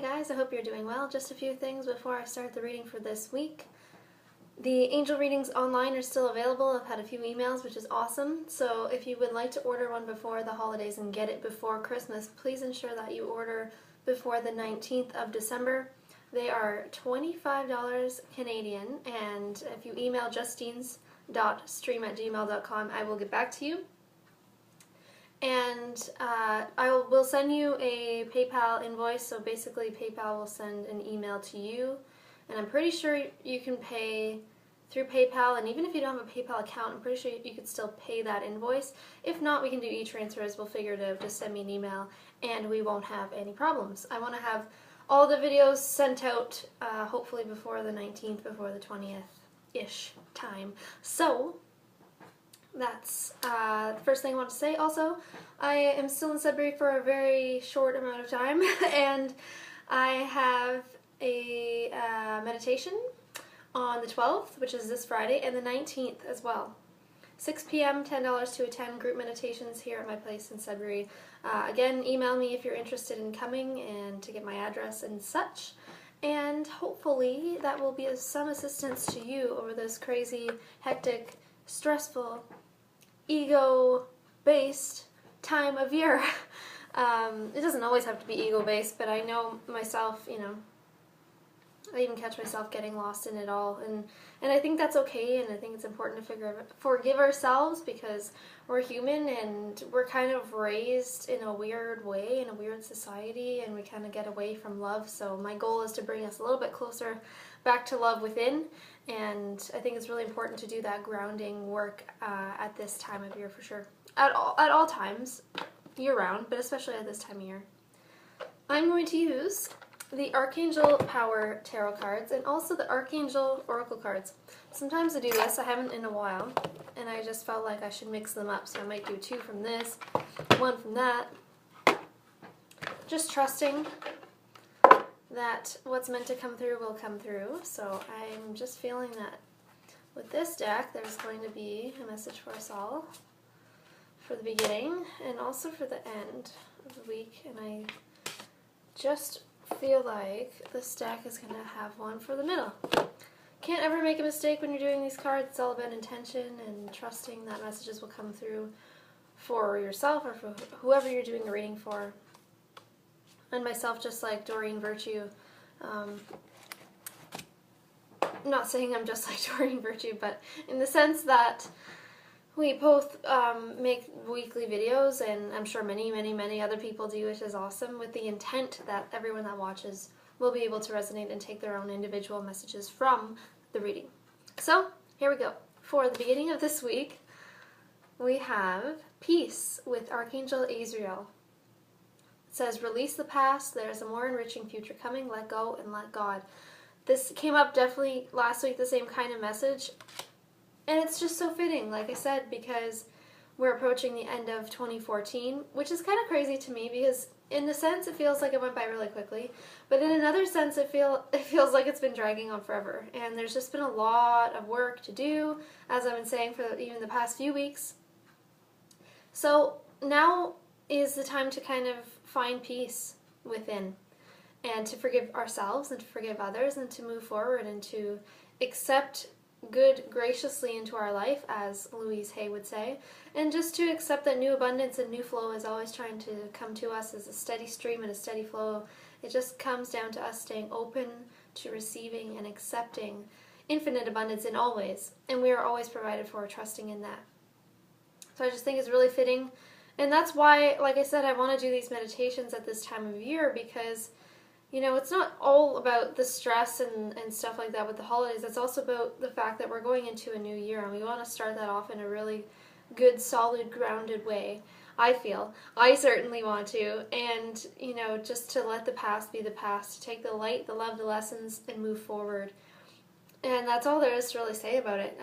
guys, I hope you're doing well. Just a few things before I start the reading for this week. The angel readings online are still available. I've had a few emails, which is awesome. So if you would like to order one before the holidays and get it before Christmas, please ensure that you order before the 19th of December. They are $25 Canadian, and if you email justines.stream@gmail.com, I will get back to you. And I will send you a PayPal invoice, so basically PayPal will send an email to you, and I'm pretty sure you can pay through PayPal, and even if you don't have a PayPal account, I'm pretty sure you could still pay that invoice. If not, we can do e-transfers. We'll figure it out. Just send me an email, and we won't have any problems. I want to have all the videos sent out, hopefully before the 19th, before the 20th-ish time. So that's the first thing I want to say. Also, I am still in Sudbury for a very short amount of time, and I have a meditation on the 12th, which is this Friday, and the 19th as well. 6 p.m., $10 to attend group meditations here at my place in Sudbury. Again, email me if you're interested in coming and to get my address and such. And hopefully that will be of some assistance to you over this crazy, hectic, stressful, ego-based time of year. It doesn't always have to be ego-based, but I know myself, I even catch myself getting lost in it all, and I think that's okay, and I think it's important to forgive ourselves, because we're human and we're kind of raised in a weird way, in a weird society, and we kind of get away from love. So my goal is to bring us a little bit closer back to love within, and I think it's really important to do that grounding work at this time of year for sure. At all times, year-round, but especially at this time of year. I'm going to use the Archangel Power Tarot cards and also the Archangel Oracle cards. Sometimes I do this, I haven't in a while, and I just felt like I should mix them up, so I might do two from this, one from that. Just trusting that what's meant to come through will come through. So I'm just feeling that with this deck there's going to be a message for us all for the beginning and also for the end of the week, and I just feel like this deck is going to have one for the middle. Can't ever make a mistake when you're doing these cards. It's all about intention and trusting that messages will come through for yourself or for whoever you're doing the reading for. And myself, just like Doreen Virtue. I'm not saying I'm just like Doreen Virtue, but in the sense that we both make weekly videos, and I'm sure many other people do, which is awesome, with the intent that everyone that watches will be able to resonate and take their own individual messages from the reading. So, here we go. For the beginning of this week, we have Peace with Archangel Azrael. It says, release the past, there's a more enriching future coming, let go and let God. This came up definitely last week, the same kind of message. And it's just so fitting, like I said, because we're approaching the end of 2014, which is kind of crazy to me because in a sense it feels like it went by really quickly, but in another sense it feels like it's been dragging on forever. And there's just been a lot of work to do, as I've been saying for even the past few weeks. So now is the time to kind of find peace within and to forgive ourselves and to forgive others and to move forward and to accept good graciously into our life, as Louise Hay would say, and just to accept that new abundance and new flow is always trying to come to us as a steady stream and a steady flow. It just comes down to us staying open to receiving and accepting infinite abundance in all ways, and we are always provided for, trusting in that. So I just think it's really fitting, and that's why, like I said, I want to do these meditations at this time of year, because it's not all about the stress and stuff like that with the holidays. It's also about the fact that we're going into a new year, and we want to start that off in a really good, solid, grounded way. I feel. I certainly want to. And, just to let the past be the past, to take the light, the love, the lessons, and move forward. And that's all there is to really say about it.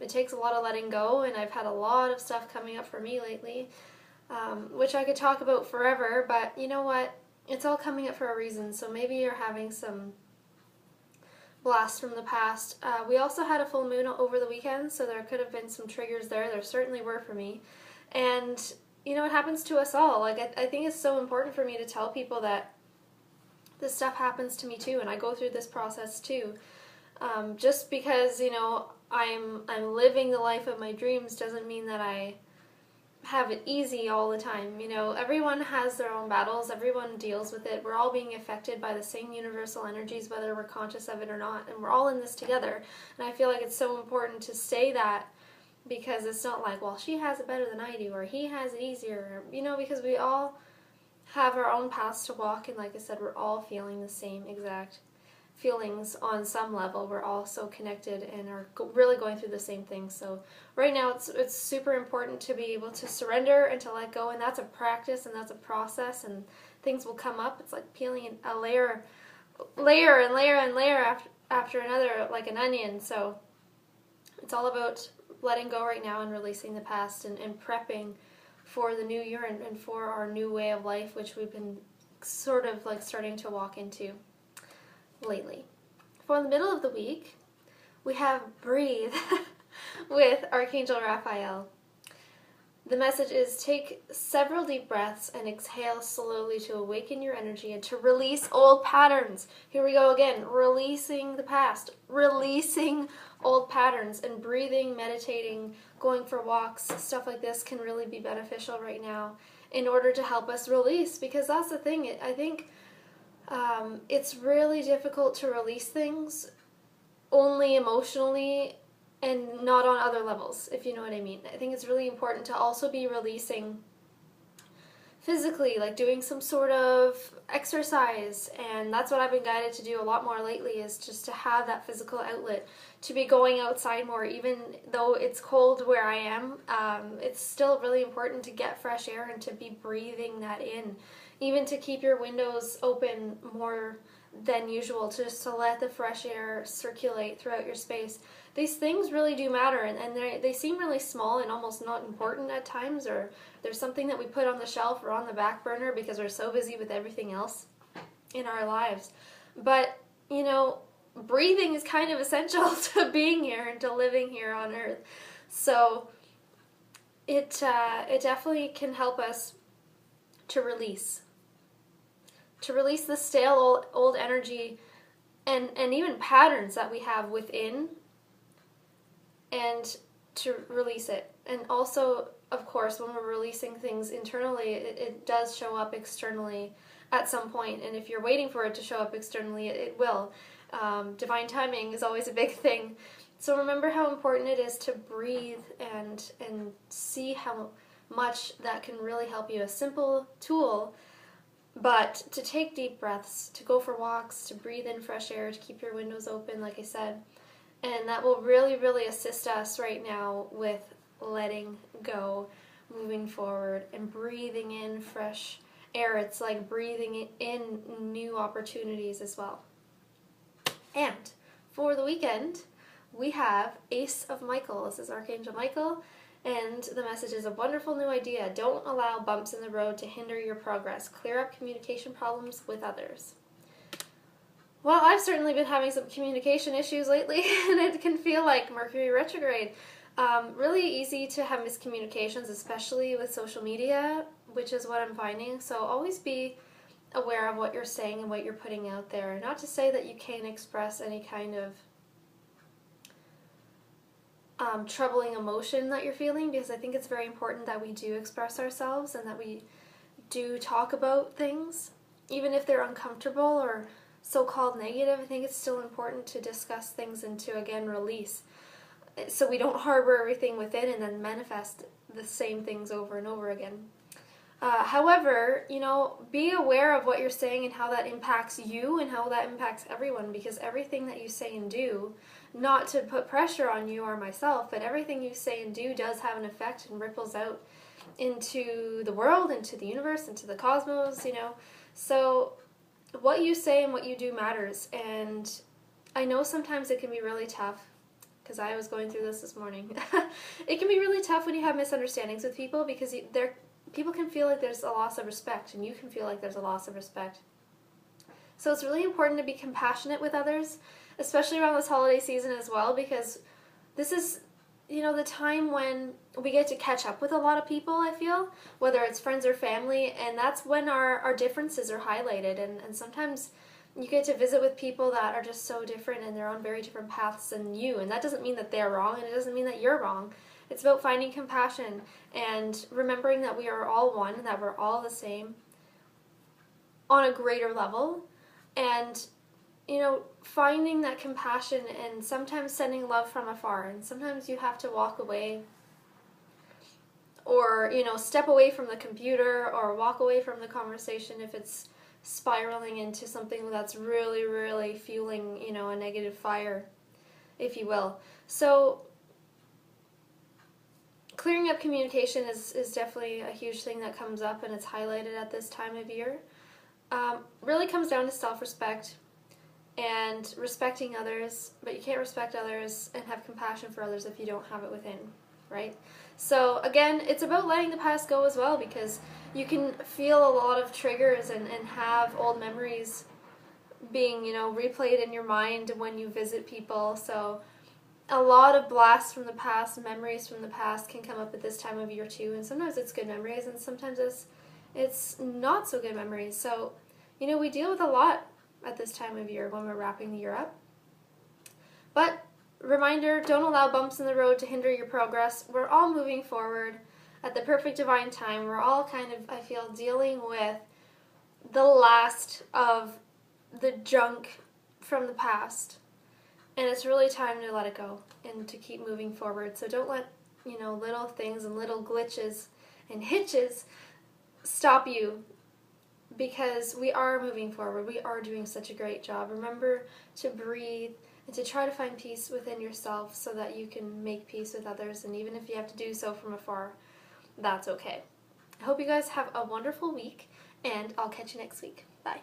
It takes a lot of letting go, and I've had a lot of stuff coming up for me lately, which I could talk about forever, but you know what? It's all coming up for a reason, so maybe you're having some blasts from the past. We also had a full moon over the weekend, so there could have been some triggers there. There certainly were for me. And, it happens to us all. Like, I think it's so important for me to tell people that this stuff happens to me too, and I go through this process too. Just because, you know, I'm living the life of my dreams doesn't mean that I have it easy all the time. You know, everyone has their own battles, everyone deals with it. We're all being affected by the same universal energies, whether we're conscious of it or not, and we're all in this together. And I feel like it's so important to say that, because it's not like, well, she has it better than I do, or he has it easier, you know, because we all have our own paths to walk, and like I said, we're all feeling the same exact feelings on some level. We're all so connected and are really going through the same things. So right now it's super important to be able to surrender and to let go, and that's a practice and that's a process, and things will come up. It's like peeling a layer and layer after another, like an onion. So it's all about letting go right now and releasing the past, and prepping for the new year and for our new way of life, which we've been sort of like starting to walk into lately. For the middle of the week, we have Breathe with Archangel Raphael. The message is, take several deep breaths and exhale slowly to awaken your energy and to release old patterns. Here we go again, releasing the past, releasing old patterns, and breathing, meditating, going for walks, stuff like this can really be beneficial right now in order to help us release, because that's the thing. I think it's really difficult to release things only emotionally and not on other levels, if you know what I mean. I think it's really important to also be releasing physically, like doing some sort of exercise, and that's what I've been guided to do a lot more lately, is just to have that physical outlet, to be going outside more. Even though it's cold where I am, it's still really important to get fresh air and to be breathing that in, even to keep your windows open more than usual, just to let the fresh air circulate throughout your space. These things really do matter, and they seem really small and almost not important at times, or there's something that we put on the shelf or on the back burner because we're so busy with everything else in our lives. But, you know, breathing is kind of essential to being here and to living here on Earth. So it definitely can help us to release the stale old energy and even patterns that we have within, and to release it. And also, of course, when we're releasing things internally, it does show up externally at some point, and if you're waiting for it to show up externally, it will. Divine timing is always a big thing. So remember how important it is to breathe and see how much that can really help you. A simple tool, but to take deep breaths, to go for walks, to breathe in fresh air, to keep your windows open, like I said. And that will really, really assist us right now with letting go, moving forward, and breathing in fresh air. It's like breathing in new opportunities as well. And for the weekend, we have Ace of Michael. This is Archangel Michael, and the message is, a wonderful new idea. Don't allow bumps in the road to hinder your progress. Clear up communication problems with others. Well, I've certainly been having some communication issues lately, and it can feel like Mercury retrograde. Really easy to have miscommunications, especially with social media, which is what I'm finding. So always be aware of what you're saying and what you're putting out there. Not to say that you can't express any kind of troubling emotion that you're feeling, because I think it's very important that we do express ourselves and that we do talk about things, even if they're uncomfortable or so-called negative. I think it's still important to discuss things and to, again, release, so we don't harbor everything within and then manifest the same things over and over again. However, you know, be aware of what you're saying and how that impacts you and how that impacts everyone, because everything that you say and do, not to put pressure on you or myself, but everything you say and do does have an effect and ripples out into the world, into the universe, into the cosmos, you know. So what you say and what you do matters, and I know sometimes it can be really tough, because I was going through this morning. It can be really tough when you have misunderstandings with people, because people can feel like there's a loss of respect, and you can feel like there's a loss of respect. So it's really important to be compassionate with others, especially around this holiday season as well, because this is, you know, the time when we get to catch up with a lot of people, I feel, whether it's friends or family, and that's when our differences are highlighted, and sometimes You get to visit with people that are just so different and they're on very different paths than you, and that doesn't mean that they're wrong and it doesn't mean that you're wrong. It's about finding compassion and remembering that we are all one, that we're all the same on a greater level, and finding that compassion and sometimes sending love from afar. And sometimes you have to walk away or step away from the computer or walk away from the conversation if it's spiraling into something that's really, really fueling a negative fire, if you will. So clearing up communication is definitely a huge thing that comes up, and it's highlighted at this time of year. Really comes down to self-respect and respecting others, but you can't respect others and have compassion for others if you don't have it within, right? So again, it's about letting the past go as well, because you can feel a lot of triggers and have old memories being, replayed in your mind when you visit people. So a lot of blasts from the past, memories from the past can come up at this time of year too, and sometimes it's good memories and sometimes it's not so good memories. So, we deal with a lot at this time of year when we're wrapping the year up. But reminder, don't allow bumps in the road to hinder your progress. We're all moving forward at the perfect divine time. We're all kind of, I feel, dealing with the last of the junk from the past. And it's really time to let it go and to keep moving forward. So don't let, little things and little glitches and hitches stop you, because we are moving forward. We are doing such a great job. Remember to breathe and to try to find peace within yourself so that you can make peace with others. And even if you have to do so from afar, that's okay. I hope you guys have a wonderful week, and I'll catch you next week. Bye.